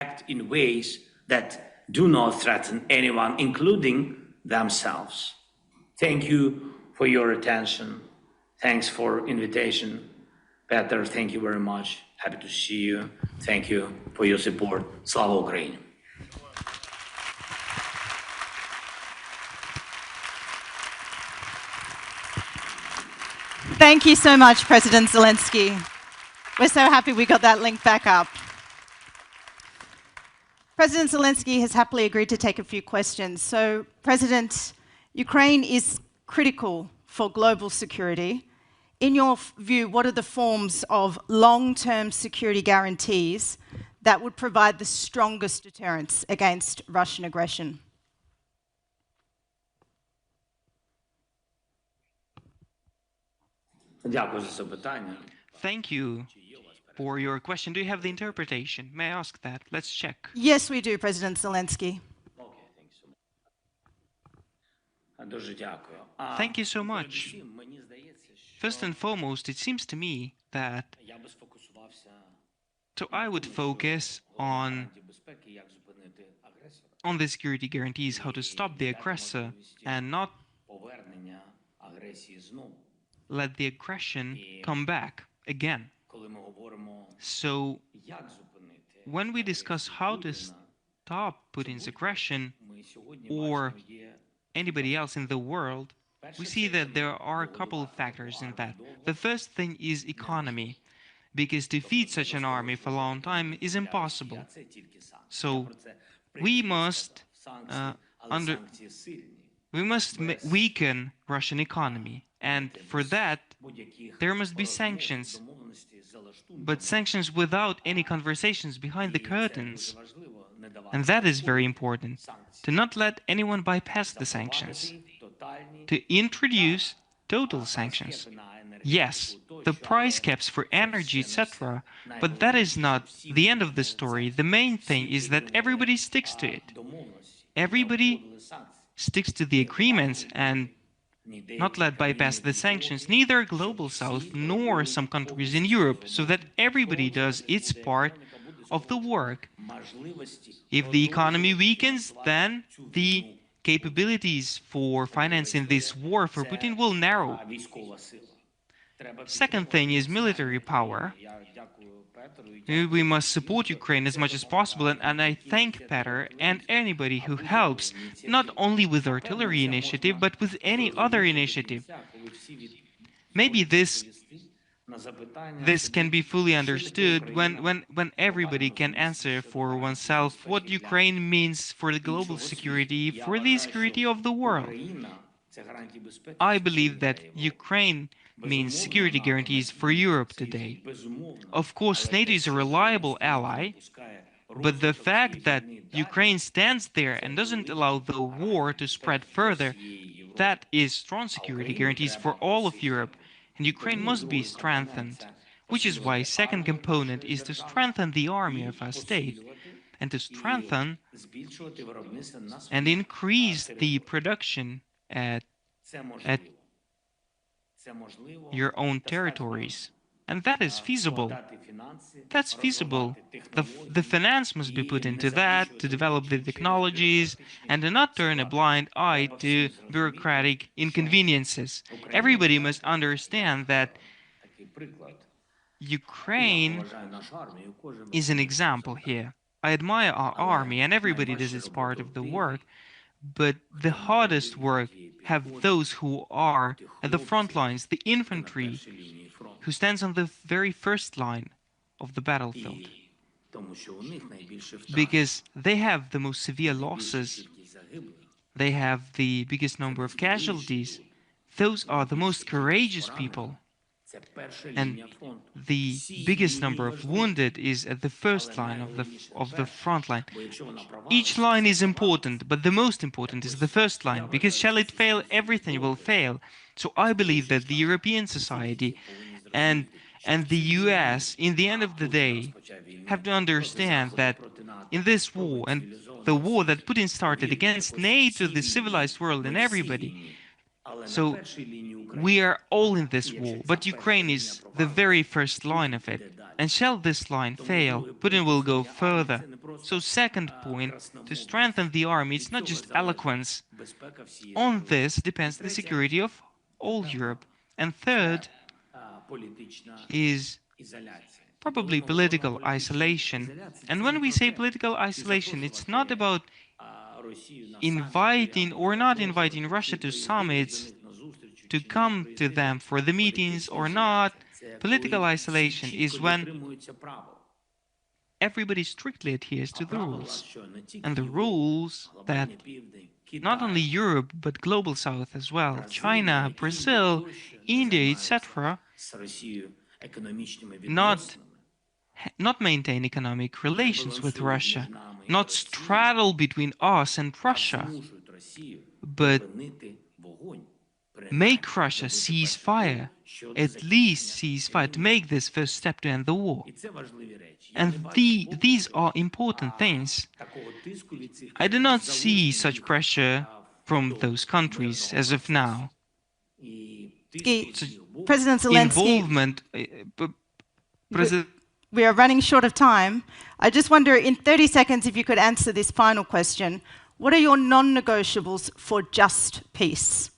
act in ways that do not threaten anyone, including themselves. Thank you for your attention. Thanks for invitation. Peter, thank you very much. Happy to see you. Thank you for your support. Slava Ukraini! Thank you so much, President Zelensky. We're so happy we got that link back up. President Zelensky has happily agreed to take a few questions. So, President, Ukraine is critical for global security. In your view, what are the forms of long-term security guarantees that would provide the strongest deterrence against Russian aggression? Thank you for your question. Do you have the interpretation? May I ask that? Let's check. Yes, we do, President Zelensky. Thank you so much. First and foremost, it seems to me that I would focus on the security guarantees, how to stop the aggressor and not let the aggression come back again. So, when we discuss how to stop Putin's aggression or anybody else in the world, we see that there are a couple of factors in that. The first thing is economy, because to defeat such an army for a long time is impossible. So, we must weaken Russian economy, and for that there must be sanctions, but sanctions without any conversations behind the curtains. And that is very important, to not let anyone bypass the sanctions, to introduce total sanctions. Yes, the price caps for energy, etc., but that is not the end of the story. The main thing is that everybody sticks to it. Everybody sticks to the agreements and not let bypass the sanctions, neither Global South nor some countries in Europe, so that everybody does its part of the work. If the economy weakens, then the capabilities for financing this war for Putin will narrow. Second thing is military power. We must support Ukraine as much as possible, and I thank Peter and anybody who helps, not only with the artillery initiative, but with any other initiative. Maybe this can be fully understood when everybody can answer for oneself what Ukraine means for the global security, for the security of the world. I believe that Ukraine means security guarantees for Europe today. Of course, NATO is a reliable ally, but the fact that Ukraine stands there and doesn't allow the war to spread further, that is strong security guarantees for all of Europe, and Ukraine must be strengthened, which is why second component is to strengthen the army of our state, and to strengthen and increase the production at your own territories. And that is feasible. That's feasible. The finance must be put into that, to develop the technologies, and to not turn a blind eye to bureaucratic inconveniences. Everybody must understand that Ukraine is an example here. I admire our army, and everybody does its part of the work, but the hardest work have those who are at the front lines, the infantry, who stands on the very first line of the battlefield. Because they have the most severe losses, they have the biggest number of casualties. Those are the most courageous people. And the biggest number of wounded is at the first line of the front line. Each line is important, but the most important is the first line, because shall it fail, everything will fail. So I believe that the European society and the US, in the end of the day, have to understand that in this war, and the war that Putin started against NATO, the civilized world, and everybody, So we are all in this war, but Ukraine is the very first line of it. And shall this line fail, Putin will go further. So second point, to strengthen the army, it's not just eloquence. On this depends the security of all Europe. And third is probably political isolation. And when we say political isolation, it's not about inviting or not inviting Russia to summits, to come to them for the meetings or not. Political isolation is when everybody strictly adheres to the rules. And the rules that not only Europe, but Global South as well, China, Brazil, India, etc., not maintain economic relations with Russia, not straddle between us and Russia, but make Russia cease fire, at least cease fire, to make this first step to end the war. And these are important things. I do not see such pressure from those countries as of now. President Zelensky, Involvement, we are running short of time. I just wonder, in 30 seconds, if you could answer this final question. What are your non-negotiables for just peace?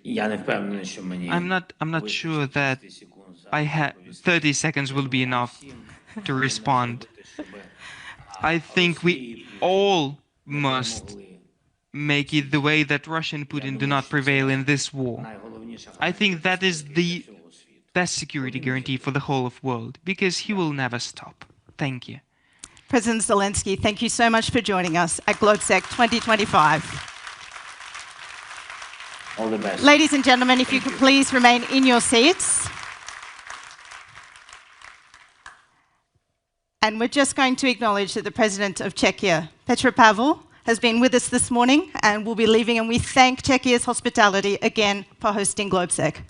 I'm not sure that 30 seconds will be enough to respond. I think we all must make it the way that Russia and Putin do not prevail in this war. I think that is the best security guarantee for the whole of the world, because he will never stop. Thank you. President Zelensky, thank you so much for joining us at Globsec 2025. All the best. Ladies and gentlemen, if you could please remain in your seats. And we're just going to acknowledge that the President of Czechia, Petr Pavel, has been with us this morning and will be leaving, and we thank Czechia's hospitality again for hosting Globsec.